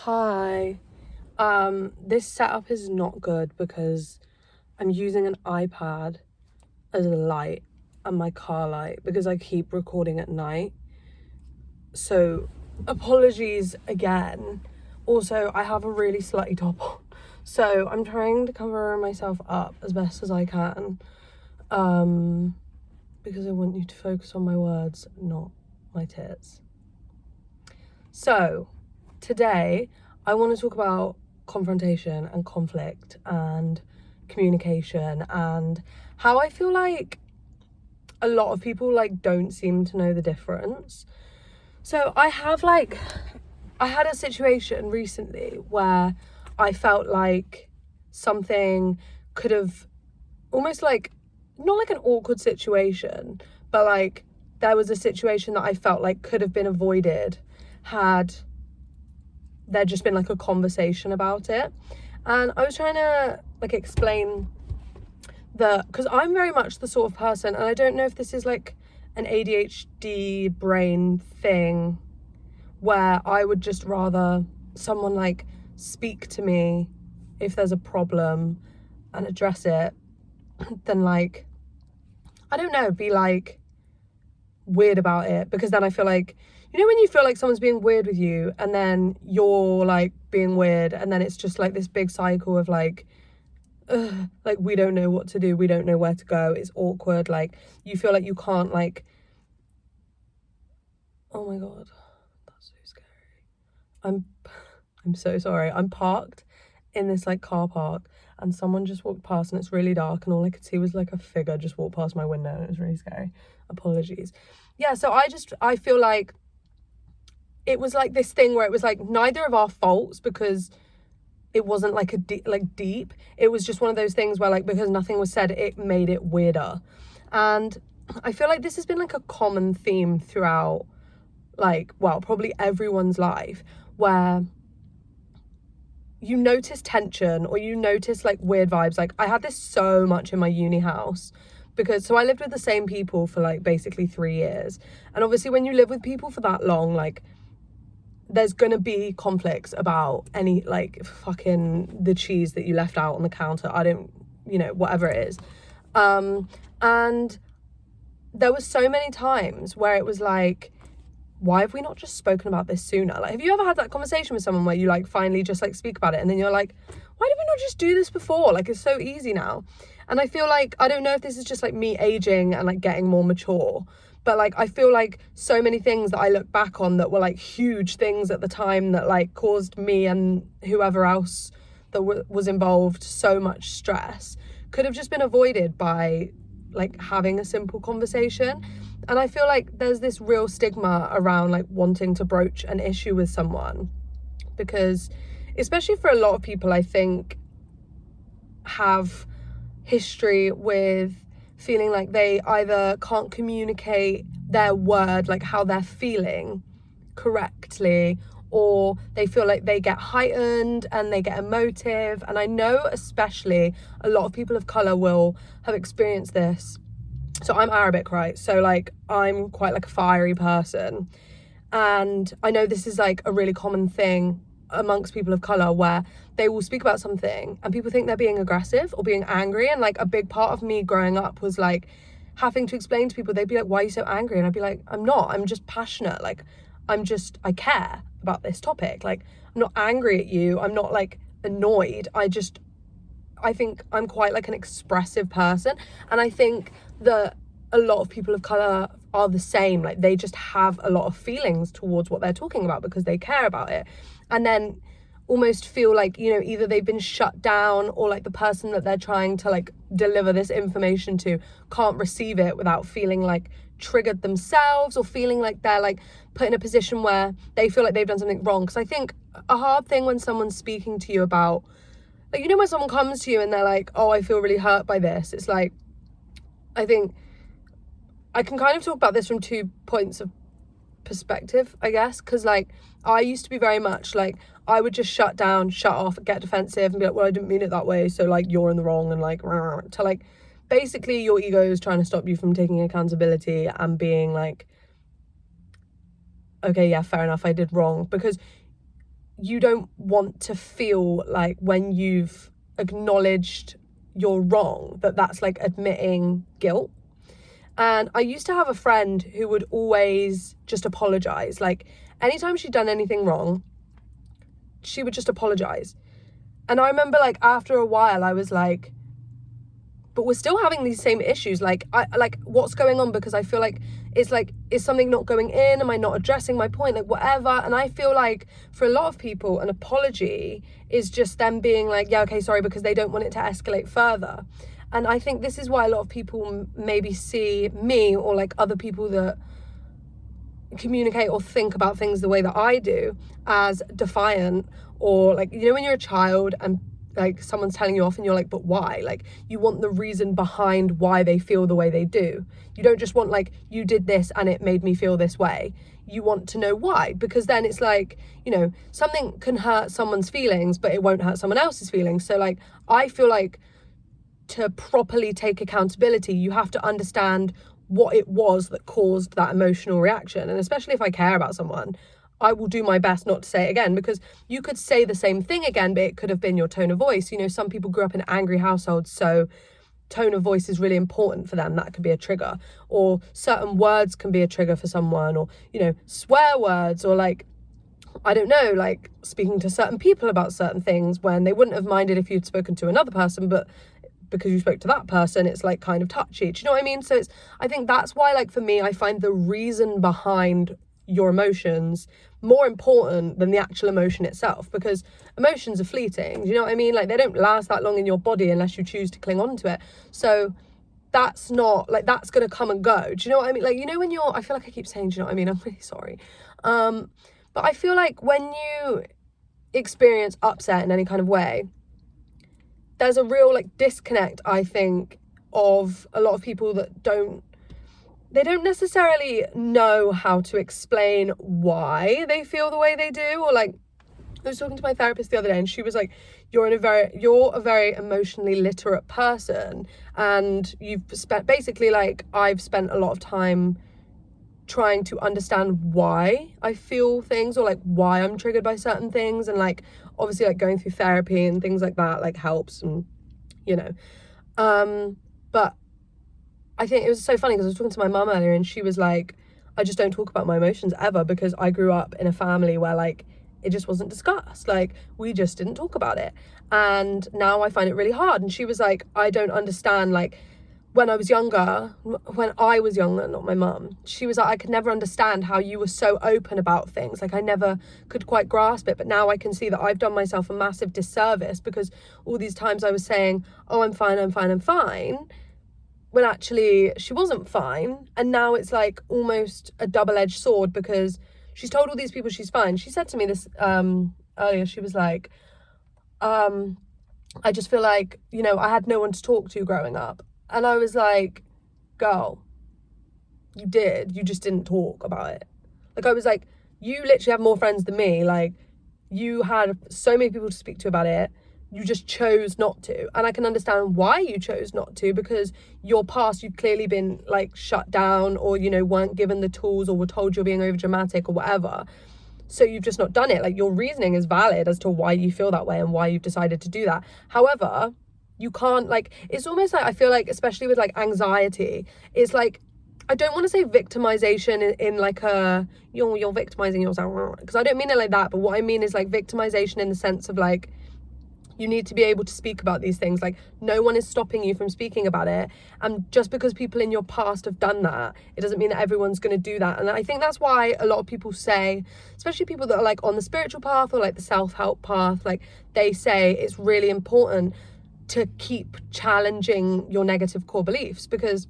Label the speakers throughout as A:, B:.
A: Hi. This setup is not good because I'm using an iPad as a light and my car light because I keep recording at night. So apologies again. Also, I have a really slutty top on. So I'm trying to cover myself up as best as I can. Because I want you to focus on my words, not my tits. So today I want to talk about confrontation and conflict and communication and how I feel like a lot of people don't seem to know the difference. So I had a situation recently where I felt like something could have almost not like an awkward situation, but there was a situation that I felt like could have been avoided had there just been a conversation about it. And I was trying to explain that, because I'm very much the sort of person, and I don't know if this is an ADHD brain thing, where I would just rather someone speak to me if there's a problem and address it than I don't know, be weird about it, because then I feel when you feel like someone's being weird with you and then you're being weird, and then it's just this big cycle of we don't know what to do, we don't know where to go, it's awkward, you feel like you can't oh my god, that's so scary. I'm so sorry. I'm parked in this car park and someone just walked past and it's really dark and all I could see was a figure just walk past my window and it was really scary. Apologies. Yeah, so I feel like it was this thing where it was neither of our faults, because it wasn't deep. It was just one of those things where because nothing was said, it made it weirder. And I feel like this has been a common theme throughout probably everyone's life, where you notice tension or you notice weird vibes. I had this so much in my uni house, because I lived with the same people for basically 3 years, and obviously when you live with people for that long, there's gonna be conflicts about any fucking the cheese that you left out on the counter, I don't, whatever it is. And there was so many times where it was why have we not just spoken about this sooner? Have you ever had that conversation with someone where you finally just speak about it, and then you're why did we not just do this before? It's so easy now. And I feel I don't know if this is just me aging and getting more mature, but I feel so many things that I look back on that were huge things at the time that caused me and whoever else that was involved so much stress could have just been avoided by having a simple conversation. And I feel there's this real stigma around wanting to broach an issue with someone, because especially for a lot of people, I think, have history with feeling they either can't communicate their word, how they're feeling, correctly, or they feel they get heightened and they get emotive. And I know especially a lot of people of colour will have experienced this. So I'm Arabic, right? So I'm quite a fiery person, and I know this is a really common thing amongst people of colour, where they will speak about something and people think they're being aggressive or being angry. And a big part of me growing up was having to explain to people, they'd be why are you so angry? And I'd be I'm not, I'm just passionate, I care about this topic, I'm not angry at you, I'm not annoyed, I think I'm quite an expressive person. And I think that a lot of people of colour are the same. They just have a lot of feelings towards what they're talking about because they care about it. And then almost feel either they've been shut down, or the person that they're trying to deliver this information to can't receive it without feeling triggered themselves, or feeling they're put in a position where they feel they've done something wrong. Because I think a hard thing when someone's speaking to you about, when someone comes to you and they're oh, I feel really hurt by this, it's I think I can kind of talk about this from 2 points of perspective, I guess, because I used to be very much I would just shut down, shut off, get defensive and be well, I didn't mean it that way, so you're in the wrong, and to basically your ego is trying to stop you from taking accountability and being okay, yeah, fair enough, I did wrong. Because you don't want to feel like when you've acknowledged you're wrong, that's like admitting guilt. And I used to have a friend who would always just apologize. Like anytime she'd done anything wrong, she would just apologize. And I remember like after a while I was like, but we're still having these same issues. Like what's going on? Because I feel like, is something not going in? Am I not addressing my point? Like whatever. And I feel like for a lot of people, an apology is just them being like, yeah, okay, sorry, because they don't want it to escalate further. And I think this is why a lot of people maybe see me or like other people that communicate or think about things the way that I do as defiant, or like, you know, when you're a child and like someone's telling you off and you're like, but why? Like you want the reason behind why they feel the way they do. You don't just want like, you did this and it made me feel this way. You want to know why, because then it's like, you know, something can hurt someone's feelings, but it won't hurt someone else's feelings. So like, I feel like to properly take accountability, you have to understand what it was that caused that emotional reaction. And especially if I care about someone, I will do my best not to say it again, because you could say the same thing again, but it could have been your tone of voice. You know, some people grew up in angry households, so tone of voice is really important for them. That could be a trigger, or certain words can be a trigger for someone, or, you know, swear words, or like, I don't know, like speaking to certain people about certain things when they wouldn't have minded if you'd spoken to another person, but because you spoke to that person, it's like kind of touchy. Do you know what I mean? So I think that's why, like for me, I find the reason behind your emotions more important than the actual emotion itself, because emotions are fleeting. Do you know what I mean? Like they don't last that long in your body unless you choose to cling on to it. So that's not like, that's going to come and go. Do you know what I mean? Like, you know, when I feel like I keep saying, do you know what I mean? I'm really sorry. But I feel like when you experience upset in any kind of way, there's a real like disconnect, I think, of a lot of people that don't necessarily know how to explain why they feel the way they do. Or like, I was talking to my therapist the other day and she was like, you're a very emotionally literate person, and you've spent basically, like, I've spent a lot of time trying to understand why I feel things, or like why I'm triggered by certain things, and like obviously like going through therapy and things like that like helps, and you know, but I think it was so funny because I was talking to my mum earlier and she was like, I just don't talk about my emotions ever, because I grew up in a family where like it just wasn't discussed. Like we just didn't talk about it. And now I find it really hard. And she was like, I don't understand, like when I was younger, not my mum, she was like, I could never understand how you were so open about things. Like I never could quite grasp it. But now I can see that I've done myself a massive disservice, because all these times I was saying, oh, I'm fine, when actually she wasn't fine. And now it's like almost a double-edged sword, because she's told all these people she's fine. She said to me this earlier, she was like, I just feel like, you know, I had no one to talk to growing up. And I was like, girl, you just didn't talk about it. Like I was like, you literally have more friends than me. Like you had so many people to speak to about it. You just chose not to. And I can understand why you chose not to, because your past, you've clearly been like shut down, or, you know, weren't given the tools, or were told you're being over dramatic or whatever. So you've just not done it. Like your reasoning is valid as to why you feel that way and why you've decided to do that. However, you can't, like, it's almost like, I feel like, especially with like anxiety, it's like, I don't want to say victimization in like a, you're victimizing yourself, because I don't mean it like that. But what I mean is like victimization in the sense of like, you need to be able to speak about these things. Like no one is stopping you from speaking about it. And just because people in your past have done that, it doesn't mean that everyone's going to do that. And I think that's why a lot of people say, especially people that are like on the spiritual path or like the self-help path, like they say it's really important to keep challenging your negative core beliefs, because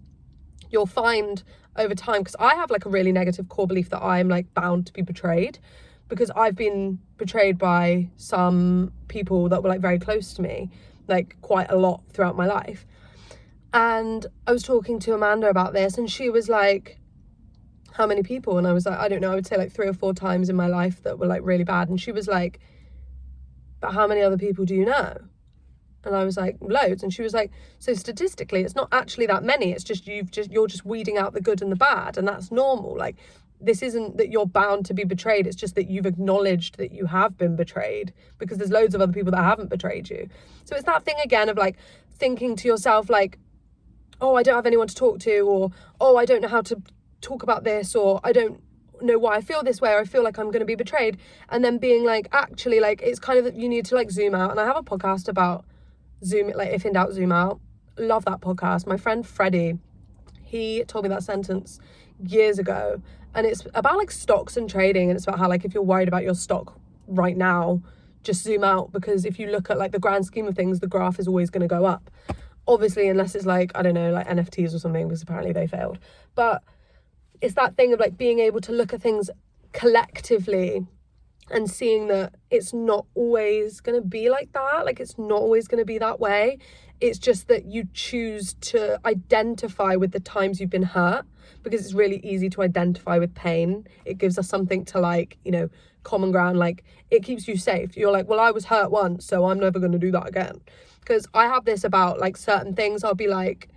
A: you'll find over time, because I have like a really negative core belief that I'm like bound to be betrayed, because I've been betrayed by some people that were like very close to me, like quite a lot throughout my life. And I was talking to Amanda about this, and she was like, how many people? And I was like, I don't know, I would say like 3 or 4 times in my life that were like really bad. And she was like, but how many other people do you know? And I was like, loads. And she was like, so statistically, it's not actually that many. It's just you're just weeding out the good and the bad, and that's normal. Like this isn't that you're bound to be betrayed. It's just that you've acknowledged that you have been betrayed, because there's loads of other people that haven't betrayed you. So it's that thing again of like thinking to yourself like, oh, I don't have anyone to talk to, or oh, I don't know how to talk about this, or I don't know why I feel this way, or I feel like I'm going to be betrayed. And then being like, actually, like, it's kind of, you need to like zoom out. And I have a podcast about like, if in doubt, zoom out. Love that podcast. My friend Freddie, he told me that sentence years ago, and it's about like stocks and trading, and it's about how like if you're worried about your stock right now, just zoom out, because if you look at like the grand scheme of things, the graph is always going to go up, obviously, unless it's like, I don't know, like NFTs or something, because apparently they failed. But it's that thing of like being able to look at things collectively and seeing that it's not always going to be like that. Like, it's not always going to be that way. It's just that you choose to identify with the times you've been hurt, because it's really easy to identify with pain. It gives us something to like, you know, common ground. Like, it keeps you safe. You're like, well, I was hurt once, so I'm never going to do that again. Because I have this about like certain things. I'll be like,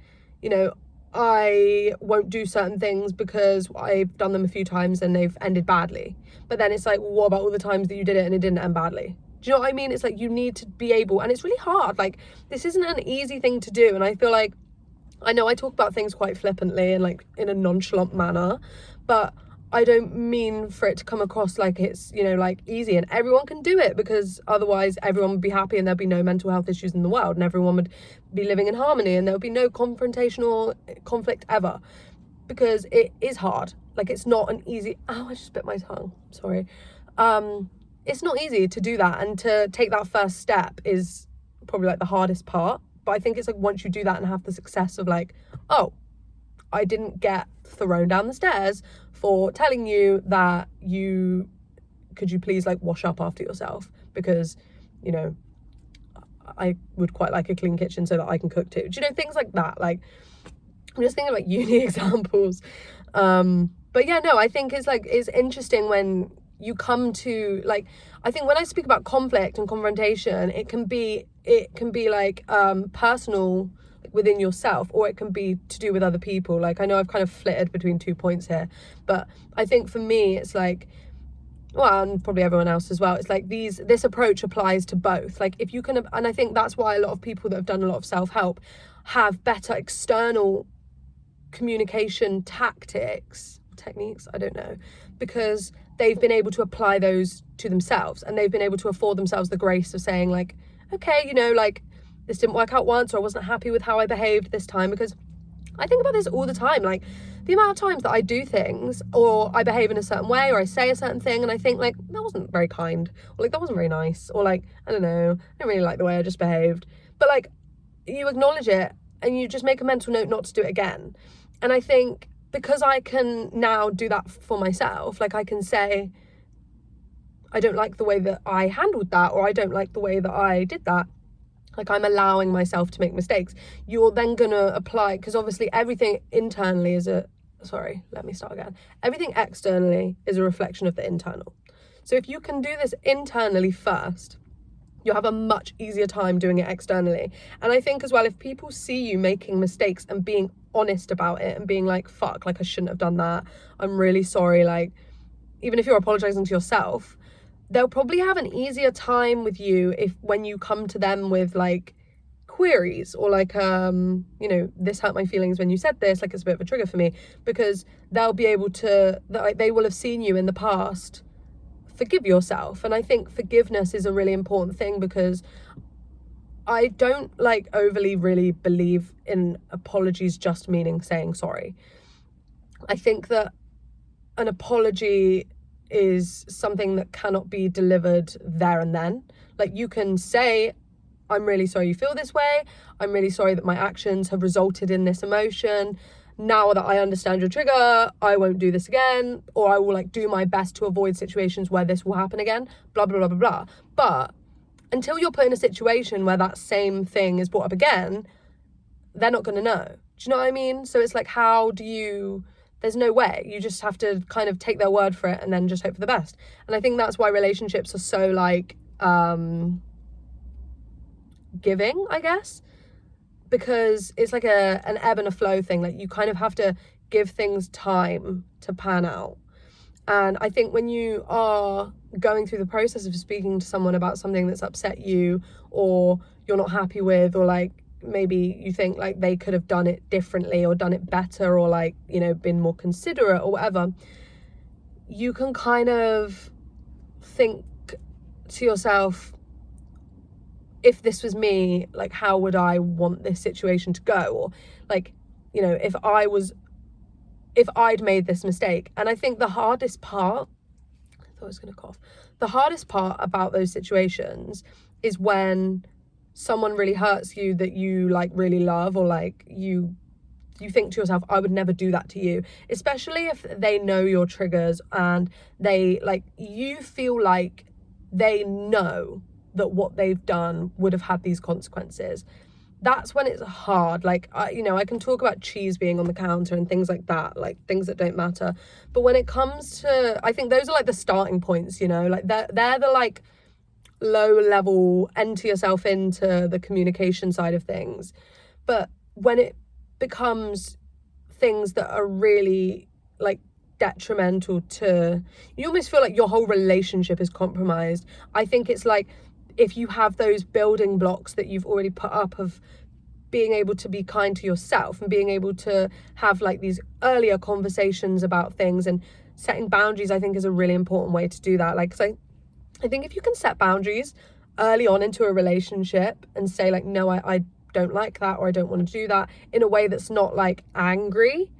A: you know, I won't do certain things because I've done them a few times and they've ended badly. But then it's like, well, what about all the times that you did it and it didn't end badly? Do you know what I mean? It's like, you need to be able, and it's really hard. Like, this isn't an easy thing to do. And I feel like, I know I talk about things quite flippantly and like in a nonchalant manner, but I don't mean for it to come across like it's, you know, like easy and everyone can do it, because otherwise everyone would be happy and there'd be no mental health issues in the world and everyone would be living in harmony and there would be no confrontational conflict ever, because it is hard. Like, it's not an easy, oh, I just bit my tongue, sorry. It's not easy to do that, and to take that first step is probably like the hardest part. But I think it's like, once you do that and have the success of like, oh, I didn't get thrown down the stairs for telling you that could you please like wash up after yourself, because, you know, I would quite like a clean kitchen so that I can cook too. Do you know, things like that? Like, I'm just thinking like uni examples. But yeah, no, I think it's like, it's interesting when you come to like, I think when I speak about conflict and confrontation, it can be like personal within yourself, or it can be to do with other people. Like, I know I've kind of flitted between 2 points here, but I think for me it's like, well, and probably everyone else as well, it's like this approach applies to both. Like, if you can, and I think that's why a lot of people that have done a lot of self-help have better external communication techniques, I don't know, because they've been able to apply those to themselves, and they've been able to afford themselves the grace of saying like, okay, you know, like, this didn't work out once, or I wasn't happy with how I behaved this time. Because I think about this all the time, like the amount of times that I do things, or I behave in a certain way, or I say a certain thing and I think like, that wasn't very kind, or like, that wasn't very nice, or like, I don't know, I don't really like the way I just behaved. But like, you acknowledge it and you just make a mental note not to do it again. And I think because I can now do that for myself, like, I can say, I don't like the way that I handled that, or I don't like the way that I did that. Like, I'm allowing myself to make mistakes. You're then gonna apply, because obviously everything internally is everything externally is a reflection of the internal. So if you can do this internally first, you'll have a much easier time doing it externally. And I think as well, if people see you making mistakes and being honest about it and being like, fuck, like, I shouldn't have done that, I'm really sorry, like, even if you're apologizing to yourself, they'll probably have an easier time with you when you come to them with like queries, or like, you know, this hurt my feelings when you said this, like, it's a bit of a trigger for me, because they'll be able to, like, they will have seen you in the past forgive yourself. And I think forgiveness is a really important thing, because I don't like overly really believe in apologies just meaning saying sorry. I think that an apology is something that cannot be delivered there and then. Like, you can say, I'm really sorry you feel this way. I'm really sorry that my actions have resulted in this emotion. Now that I understand your trigger, I won't do this again, or I will like do my best to avoid situations where this will happen again, blah, blah, blah, blah, blah. But until you're put in a situation where that same thing is brought up again, they're not going to know. Do you know what I mean? So it's like, there's no way. You just have to kind of take their word for it and then just hope for the best. And I think that's why relationships are so like giving, I guess, because it's like an ebb and a flow thing. Like, you kind of have to give things time to pan out. And I think when you are going through the process of speaking to someone about something that's upset you, or you're not happy with, or like maybe you think like they could have done it differently or done it better, or like, you know, been more considerate or whatever, you can kind of think to yourself, if this was me, like, how would I want this situation to go? Or like, you know, if I'd made this mistake. And I think the hardest part, I thought I was going to cough. The hardest part about those situations is when someone really hurts you that you like really love, or like you think to yourself, I would never do that to you, especially if they know your triggers and they like, you feel like they know that what they've done would have had these consequences. That's when it's hard. Like, you know, I can talk about cheese being on the counter and things like that, like things that don't matter. But when it comes to, I think those are like the starting points, you know, like they're the like low level, enter yourself into the communication side of things. But when it becomes things that are really like detrimental to, you almost feel like your whole relationship is compromised. I think it's like, if you have those building blocks that you've already put up of being able to be kind to yourself and being able to have like these earlier conversations about things, and setting boundaries, I think is a really important way to do that. Like, cause I think if you can set boundaries early on into a relationship and say like, no, I don't like that, or I don't want to do that, in a way that's not like angry.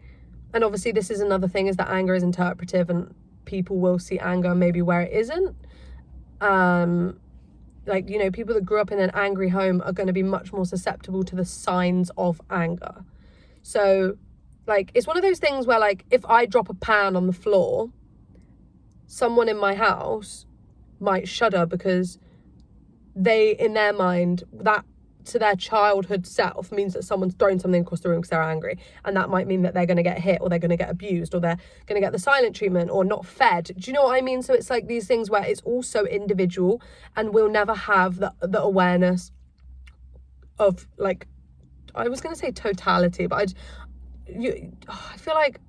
A: And obviously this is another thing, is that anger is interpretive and people will see anger maybe where it isn't. Like, you know, people that grew up in an angry home are going to be much more susceptible to the signs of anger. So like, it's one of those things where like, if I drop a pan on the floor, someone in my house might shudder, because they, in their mind, that to their childhood self means that someone's thrown something across the room because they're angry, and that might mean that they're going to get hit, or they're going to get abused, or they're going to get the silent treatment, or not fed. Do you know what I mean? So it's like these things where it's also individual, and we'll never have the awareness of like, I was going to say totality, but I feel like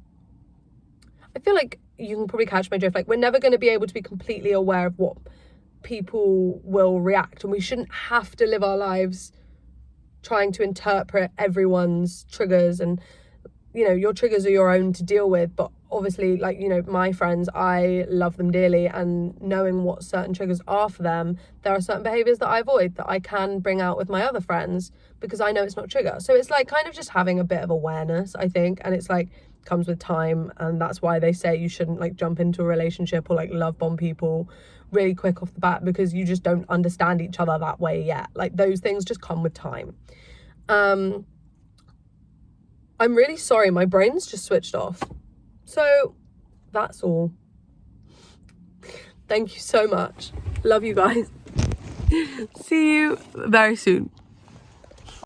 A: you can probably catch my drift. Like, we're never going to be able to be completely aware of what people will react, and we shouldn't have to live our lives trying to interpret everyone's triggers. And, you know, your triggers are your own to deal with, but obviously, like, you know, my friends, I love them dearly, and knowing what certain triggers are for them, there are certain behaviors that I avoid that I can bring out with my other friends because I know it's not trigger. So it's like kind of just having a bit of awareness, I think, and it's like comes with time. And that's why they say you shouldn't like jump into a relationship or like love bomb people really quick off the bat, because you just don't understand each other that way yet. Like, those things just come with time. I'm really sorry, my brain's just switched off. So that's all. Thank you so much. Love you guys. See you very soon.